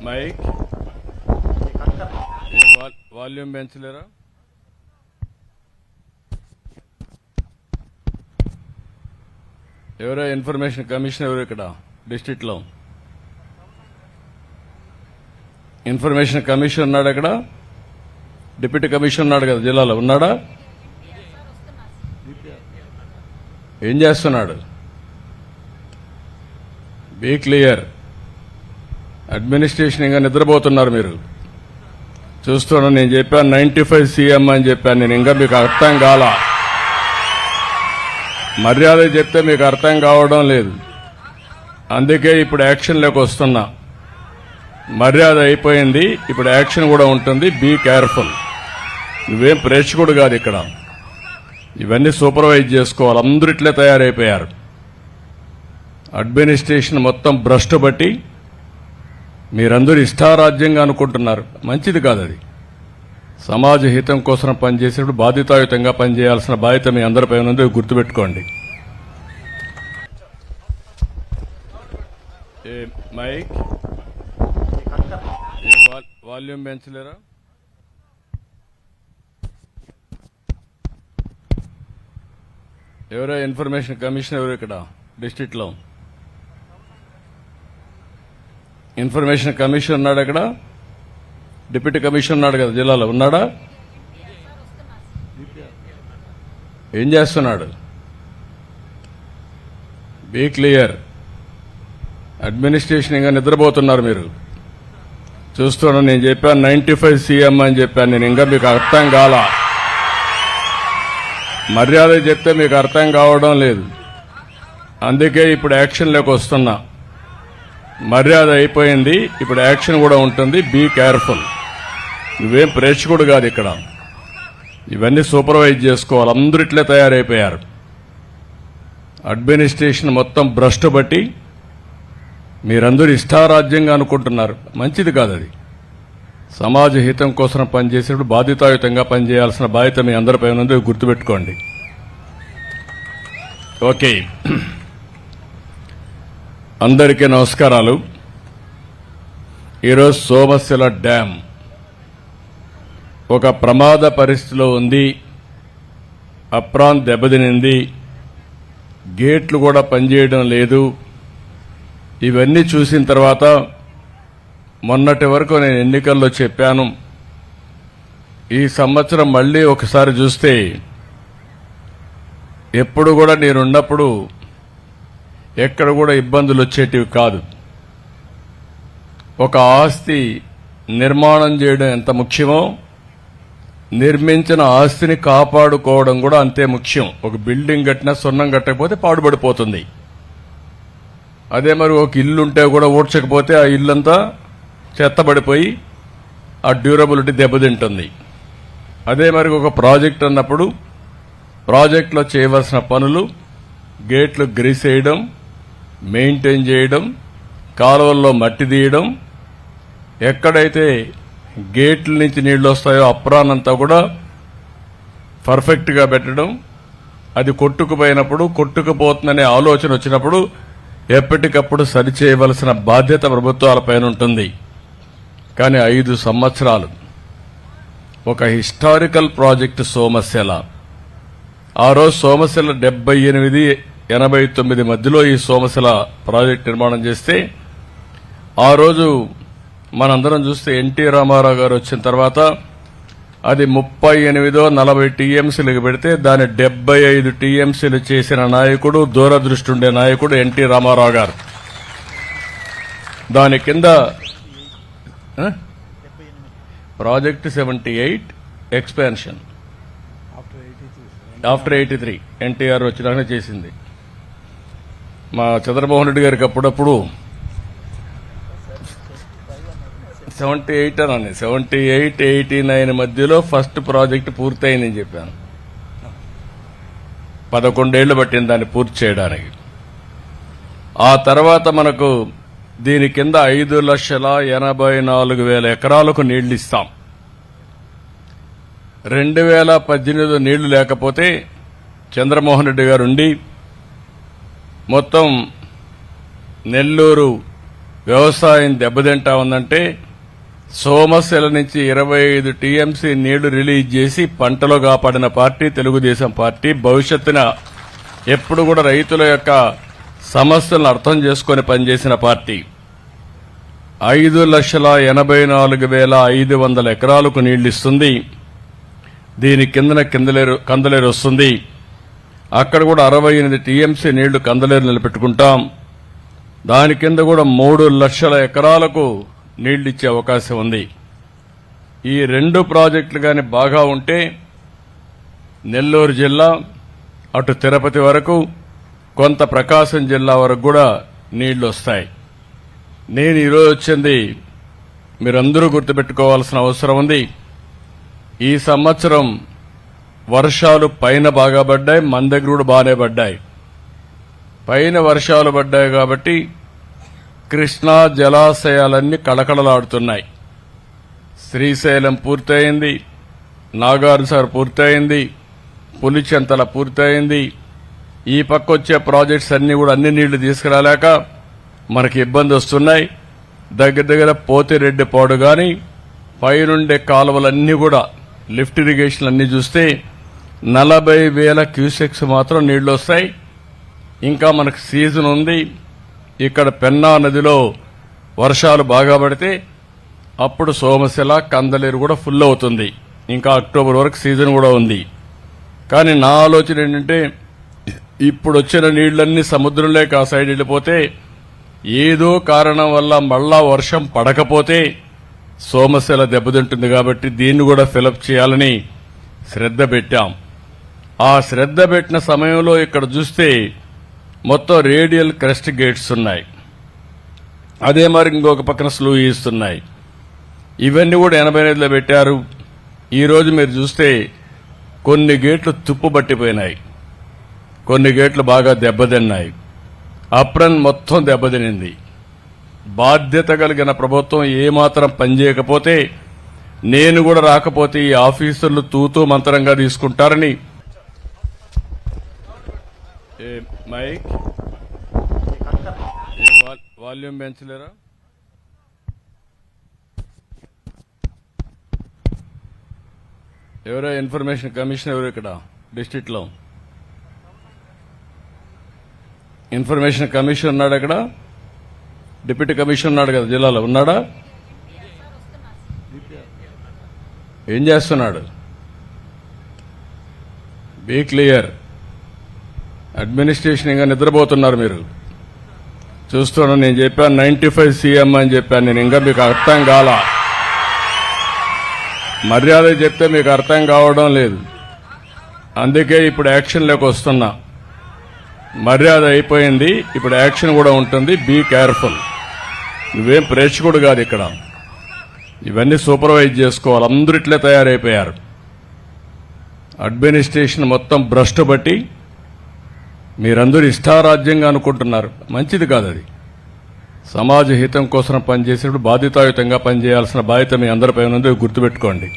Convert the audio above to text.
Mic volume పెంచలేరా? ఎవరో information commission ఎవరు ఇక్కడ డిస్ట్రిక్ట్ లో? ఇన్ఫర్మేషన్ కమిషన్ ఉన్నాడు అక్కడ? డిప్యూటీ కమిషన్ ఉన్నాడు కదా జిల్లాలో, ఉన్నాడా? ఏం చేస్తున్నాడు? Be clear. అడ్మినిస్ట్రేషన్ ఇంకా నిద్రపోతున్నారు మీరు. చూస్తున్నా, నేను చెప్పాను 95 సీఎం అని చెప్పాను నేను. ఇంకా మీకు అర్థం కాల. మర్యాద చెప్తే మీకు అర్థం కావడం లేదు. అందుకే ఇప్పుడు యాక్షన్లోకి వస్తున్నా. మర్యాద అయిపోయింది, ఇప్పుడు యాక్షన్ కూడా ఉంటుంది. Be careful. నువ్వేం ప్రేక్షకుడు కాదు ఇక్కడ. ఇవన్నీ సూపర్వైజ్ చేసుకోవాలి. అందరూ ఇట్లే తయారైపోయారు. అడ్మినిస్ట్రేషన్ మొత్తం భ్రష్టు బట్టి మీరందరూ ఇష్టారాజ్యంగా అనుకుంటున్నారు. మంచిది కాదు అది. సమాజ హితం కోసం పనిచేసేప్పుడు బాధ్యతాయుతంగా పనిచేయాల్సిన బాధ్యత మీ అందరిపై ఉన్నది, గుర్తుపెట్టుకోండి. మైక్ వాల్యూమ్ పెంచలేరా? ఎవరో ఇన్ఫర్మేషన్ కమిషన్ ఎవరు ఇక్కడ డిస్ట్రిక్ట్ లో? ఇన్ఫర్మేషన్ కమిషన్ ఉన్నాడు అక్కడ? డిప్యూటీ కమిషన్ ఉన్నాడు కదా జిల్లాలో, ఉన్నాడా? ఏం చేస్తున్నాడు? Be clear. అడ్మినిస్ట్రేషన్ ఇంకా నిద్రపోతున్నారు మీరు. చూస్తున్నా, నేను చెప్పాను 95 సీఎం అని చెప్పాను నేను. ఇంకా మీకు అర్థం కాల. మర్యాద చెప్తే మీకు అర్థం కావడం లేదు. అందుకే ఇప్పుడు యాక్షన్లోకి వస్తున్నా. మర్యాద అయిపోయింది, ఇప్పుడు యాక్షన్ కూడా ఉంటుంది. Be careful. నువ్వేం ప్రేక్షకుడు కాదు ఇక్కడ. ఇవన్నీ సూపర్వైజ్ చేసుకోవాలి. అందరూ ఇట్లే తయారైపోయారు. అడ్మినిస్ట్రేషన్ మొత్తం భ్రష్టు బట్టి మీరందరూ ఇష్టారాజ్యంగా అనుకుంటున్నారు. మంచిది కాదు అది. సమాజ హితం కోసం పనిచేసేప్పుడు బాధ్యతాయుతంగా పనిచేయాల్సిన బాధ్యత మీ అందరిపై ఉన్నది, గుర్తుపెట్టుకోండి. ఓకే, అందరికీ నమస్కారాలు. ఈరోజు సోమశిల డ్యామ్ ఒక ప్రమాద పరిస్థితిలో ఉంది. అప్రాన్ దెబ్బతినింది. గేట్లు కూడా పనిచేయడం లేదు. ఇవన్నీ చూసిన తర్వాత మొన్నటి వరకు నేను ఎన్నికల్లో చెప్పాను, ఈ సంవత్సరం మళ్లీ ఒకసారి చూస్తే ఎప్పుడు కూడా నేనున్నప్పుడు ఎక్కడ కూడా ఇబ్బందులు వచ్చేటివి కాదు. ఒక ఆస్తి నిర్మాణం చేయడం ఎంత ముఖ్యమో, నిర్మించిన ఆస్తిని కాపాడుకోవడం కూడా అంతే ముఖ్యం. ఒక బిల్డింగ్ కట్టినా సున్నం కట్టకపోతే పాడుపడిపోతుంది. అదే మరి ఒక ఇల్లు ఉంటే కూడా ఊడ్చకపోతే ఆ ఇల్లంతా చెత్తబడిపోయి ఆ డ్యూరబిలిటీ దెబ్బతింటుంది. అదే మరి ఒక ప్రాజెక్ట్ అన్నప్పుడు ప్రాజెక్టులో చేయవలసిన పనులు, గేట్లు గ్రీస్ వేయడం, మెయింటైన్ చేయడం, కాలువల్లో మట్టి తీయడం, ఎక్కడైతే గేట్ల నుంచి నీళ్లు వస్తాయో అప్రానంతా కూడా పర్ఫెక్ట్గా పెట్టడం, అది కొట్టుకుపోయినప్పుడు కొట్టుకుపోతుందనే ఆలోచన వచ్చినప్పుడు ఎప్పటికప్పుడు సరిచేయవలసిన బాధ్యత ప్రభుత్వాలపైన ఉంటుంది. కానీ 5 సంవత్సరాలు ఒక హిస్టారికల్ ప్రాజెక్టు సోమశిల. ఆ రోజు సోమశిల 78-89 మధ్యలో ఈ సోమశిల ప్రాజెక్టు నిర్మాణం చేస్తే, ఆ రోజు మనందరం చూస్తే ఎన్టీ రామారావు గారు వచ్చిన తర్వాత అది 38-40 టీఎంసీలకు పెడితే దాన్ని 75 టీఎంసీలు చేసిన నాయకుడు, దూరదృష్టి ఉండే నాయకుడు ఎన్టీ రామారావు గారు. దాని కింద ప్రాజెక్ట్ 78 ఎక్స్పాన్షన్ ఆఫ్టర్ 83 ఎన్టీఆర్ వచ్చినాకనే చేసింది. మా చంద్రమోహన్ రెడ్డి గారికి అప్పుడప్పుడు 78 అని 78-89 మధ్యలో ఫస్ట్ ప్రాజెక్ట్ పూర్తయిందని చెప్పాను. 11 ఏళ్లు పట్టింది దాన్ని పూర్తి చేయడానికి. ఆ తర్వాత మనకు దీని కింద 5,84,000 ఎకరాలకు నీళ్లు ఇస్తాం. 2018 నీళ్లు లేకపోతే చంద్రమోహన్ రెడ్డి గారు ఉండి మొత్తం నెల్లూరు వ్యవసాయం దెబ్బతింటా ఉందంటే సోమశిల నుంచి 25 టీఎంసీ నీళ్లు రిలీజ్ చేసి పంటలో కాపాడిన పార్టీ తెలుగుదేశం పార్టీ. భవిష్యత్తున ఎప్పుడు కూడా రైతుల యొక్క సమస్యలను అర్థం చేసుకుని పనిచేసిన పార్టీ. 5,84,500 ఎకరాలకు నీళ్లు ఇస్తుంది. దీని కిందన కందలేరు వస్తుంది. అక్కడ కూడా 68 టీఎంసీ నీళ్లు కందలేరు నిలబెట్టుకుంటాం. దాని కింద కూడా 3 లక్షల ఎకరాలకు నీళ్లిచ్చే అవకాశం ఉంది. ఈ 2 ప్రాజెక్టులు గాని బాగా ఉంటే నెల్లూరు జిల్లా అటు తిరుపతి వరకు కొంత ప్రకాశం జిల్లా వరకు కూడా నీళ్లు వస్తాయి. నేను ఈరోజు వచ్చింది మీరందరూ గుర్తుపెట్టుకోవాల్సిన అవసరం ఉంది. ఈ సంవత్సరం వర్షాలు పైన బాగా పడ్డాయి, మన దగ్గర కూడా బాగానే పడ్డాయి. పైన వర్షాలు పడ్డాయి కాబట్టి కృష్ణా జలాశయాలన్నీ కళకళలాడుతున్నాయి. శ్రీశైలం పూర్తయింది, నాగార్జున పూర్తయింది, పులిచెంతల పూర్తయింది. ఈ పక్క వచ్చే ప్రాజెక్ట్స్ అన్ని కూడా అన్ని నీళ్లు తీసుకురాలేక మనకి ఇబ్బంది వస్తున్నాయి. దగ్గర పోతిరెడ్డి పాడు గాని పైనుండే కాలువలన్నీ కూడా లిఫ్ట్ ఇరిగేషన్ అన్ని చూస్తే 40,000 క్యూసెక్స్ మాత్రం నీళ్లు వస్తాయి. ఇంకా మనకు సీజన్ ఉంది. ఇక్కడ పెన్నా నదిలో వర్షాలు బాగా పడితే అప్పుడు సోమశిల కందలేరు కూడా ఫుల్ అవుతుంది. ఇంకా అక్టోబర్ వరకు సీజన్ కూడా ఉంది. కానీ నా ఆలోచన ఏంటంటే ఇప్పుడు వచ్చిన నీళ్లన్నీ సముద్రంలోకి ఆ సైడ్ వెళ్ళిపోతే ఏదో కారణం వల్ల మళ్లా వర్షం పడకపోతే సోమశిల దెబ్బతింటుంది. కాబట్టి దీన్ని కూడా ఫిలప్ చేయాలని శ్రద్ధ పెట్టాం. ఆ శ్రద్ధ పెట్టిన సమయంలో ఇక్కడ చూస్తే మొత్తం రేడియల్ క్రెస్ట్ గేట్స్ ఉన్నాయి. అదే మరి ఇంకొక పక్కన స్లూ ఇస్తున్నాయి. ఇవన్నీ కూడా 85లో పెట్టారు. ఈ రోజు మీరు చూస్తే కొన్ని గేట్లు తుప్పు పట్టిపోయినాయి, కొన్ని గేట్లు బాగా దెబ్బతిన్నాయి. అప్రన్ మొత్తం దెబ్బతినింది. బాధ్యత కలిగిన ప్రభుత్వం ఏమాత్రం పనిచేయకపోతే నేను కూడా రాకపోతే ఈ ఆఫీసర్లు తూతూ మంత్రంగా తీసుకుంటారని. మైక్ వాల్యూమ్ పెంచలేరా? ఎవరో ఇన్ఫర్మేషన్ కమిషన్ ఎవరు ఇక్కడ డిస్ట్రిక్ట్ లో? ఇన్ఫర్మేషన్ కమిషన్ ఉన్నాడు అక్కడ? డిప్యూటీ కమిషన్ ఉన్నాడు కదా జిల్లాలో, ఉన్నాడా? ఏం చేస్తున్నాడు? Be clear. అడ్మినిస్ట్రేషన్ ఇంకా నిద్రపోతున్నారు మీరు. చూస్తున్నాను. నేను చెప్పాను 95 సీఎం అని చెప్పాను. నేను ఇంకా మీకు అర్థం కాలా. మర్యాద చెప్తే మీకు అర్థం కావడం లేదు. అందుకే ఇప్పుడు యాక్షన్లోకి వస్తున్నా. మర్యాద అయిపోయింది, ఇప్పుడు యాక్షన్ కూడా ఉంటుంది. Be careful. నువ్వేం ప్రేక్షకుడు కాదు ఇక్కడ. ఇవన్నీ సూపర్వైజ్ చేసుకోవాలి. అందరూ ఇట్లే తయారైపోయారు. అడ్మినిస్ట్రేషన్ మొత్తం భ్రష్టు బట్టి మీరందరూ ఇష్టారాజ్యంగా అనుకుంటున్నారు. మంచిది కాదు అది. సమాజ హితం కోసం పనిచేసినప్పుడు బాధ్యతాయుతంగా పనిచేయాల్సిన బాధ్యత మీ అందరిపై ఉన్నది గుర్తుపెట్టుకోండి.